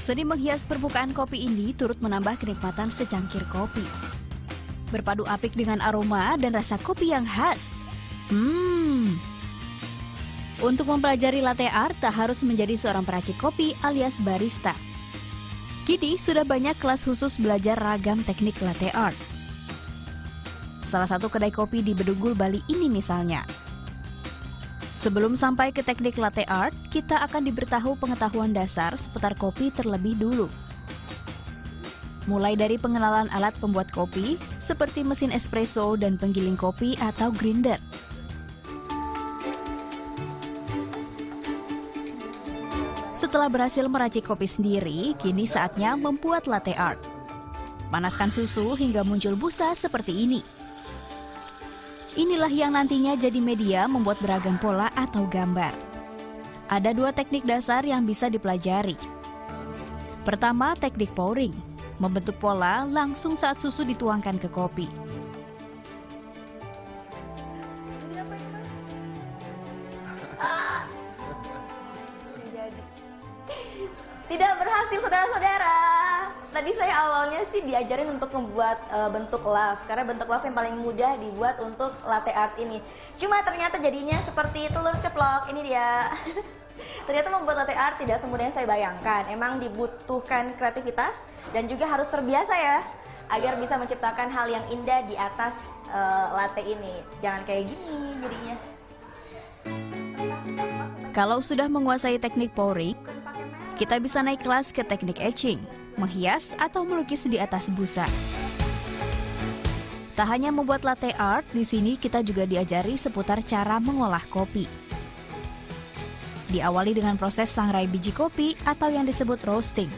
Seni menghias permukaan kopi ini turut menambah kenikmatan secangkir kopi. Berpadu apik dengan aroma dan rasa kopi yang khas. Untuk mempelajari latte art tak harus menjadi seorang peracik kopi alias barista. Kini sudah banyak kelas khusus belajar ragam teknik latte art. Salah satu kedai kopi di Bedugul, Bali ini misalnya. Sebelum sampai ke teknik latte art, kita akan diberitahu pengetahuan dasar seputar kopi terlebih dulu. Mulai dari pengenalan alat pembuat kopi, seperti mesin espresso dan penggiling kopi atau grinder. Setelah berhasil meracik kopi sendiri, kini saatnya membuat latte art. Panaskan susu hingga muncul busa seperti ini. Inilah yang nantinya jadi media membuat beragam pola atau gambar. Ada dua teknik dasar yang bisa dipelajari. Pertama, teknik pouring, membentuk pola langsung saat susu dituangkan ke kopi. Tidak berhasil, saudara-saudara. Tadi saya awalnya sih diajarin untuk membuat bentuk love, karena bentuk love yang paling mudah dibuat untuk latte art ini. Cuma ternyata jadinya seperti telur ceplok, ini dia. Ternyata membuat latte art tidak semudah yang saya bayangkan. Emang dibutuhkan kreativitas dan juga harus terbiasa ya, agar bisa menciptakan hal yang indah di atas latte ini. Jangan kayak gini jadinya. Kalau sudah menguasai teknik pouring, kita bisa naik kelas ke teknik etching, menghias atau melukis di atas busa. Tak hanya membuat latte art, di sini kita juga diajari seputar cara mengolah kopi. Diawali dengan proses sangrai biji kopi atau yang disebut roasting.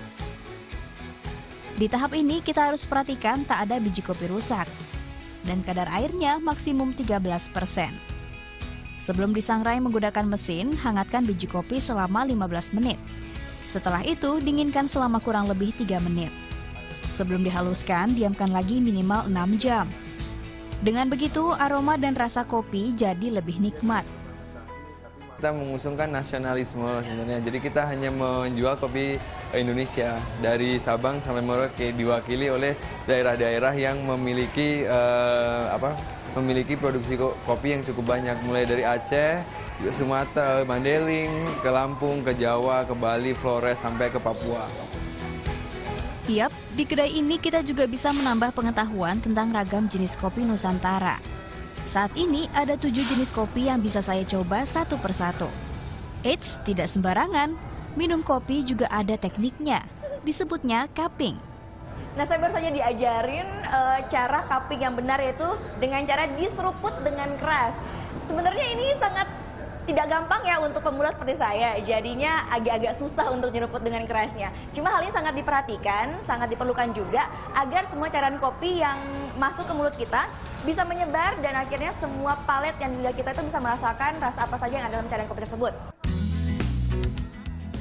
Di tahap ini kita harus perhatikan tak ada biji kopi rusak, dan kadar airnya maksimum 13%. Sebelum disangrai menggunakan mesin, hangatkan biji kopi selama 15 menit. Setelah itu, dinginkan selama kurang lebih 3 menit. Sebelum dihaluskan, diamkan lagi minimal 6 jam. Dengan begitu, aroma dan rasa kopi jadi lebih nikmat. Kita mengusungkan nasionalisme sebenarnya, jadi kita hanya menjual kopi Indonesia. Dari Sabang sampai Merauke diwakili oleh daerah-daerah yang memiliki memiliki produksi kopi yang cukup banyak, mulai dari Aceh, Sumatera, Mandailing, ke Lampung, ke Jawa, ke Bali, Flores, sampai ke Papua. Yap, di kedai ini kita juga bisa menambah pengetahuan tentang ragam jenis kopi Nusantara. Saat ini ada 7 jenis kopi yang bisa saya coba satu persatu. Eits, tidak sembarangan. Minum kopi juga ada tekniknya. Disebutnya cupping. Nah, saya baru saja diajarin cara cupping yang benar, yaitu dengan cara diseruput dengan keras. Sebenarnya ini sangat tidak gampang ya untuk pemula seperti saya, jadinya agak-agak susah untuk nyeruput dengan kerasnya. Cuma hal ini sangat diperhatikan, sangat diperlukan juga agar semua cairan kopi yang masuk ke mulut kita bisa menyebar dan akhirnya semua palet yang di lidah kita itu bisa merasakan rasa apa saja yang ada dalam cairan kopi tersebut.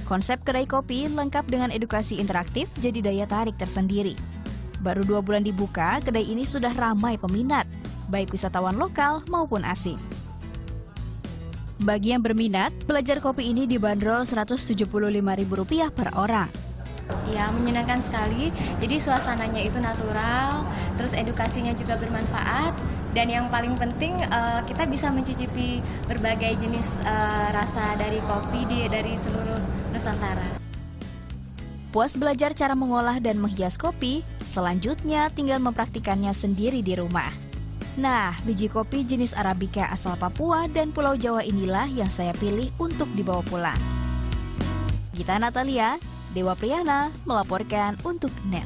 Konsep kedai kopi lengkap dengan edukasi interaktif jadi daya tarik tersendiri. Baru 2 bulan dibuka, kedai ini sudah ramai peminat, baik wisatawan lokal maupun asing. Bagi yang berminat, belajar kopi ini dibanderol Rp175.000 per orang. Ya, menyenangkan sekali. Jadi suasananya itu natural, terus edukasinya juga bermanfaat, dan yang paling penting kita bisa mencicipi berbagai jenis rasa dari kopi dari seluruh Nusantara. Puas belajar cara mengolah dan menghias kopi, selanjutnya tinggal mempraktikannya sendiri di rumah. Nah, biji kopi jenis Arabica asal Papua dan Pulau Jawa inilah yang saya pilih untuk dibawa pulang. Gita Natalia, Dewa Priyana melaporkan untuk NET.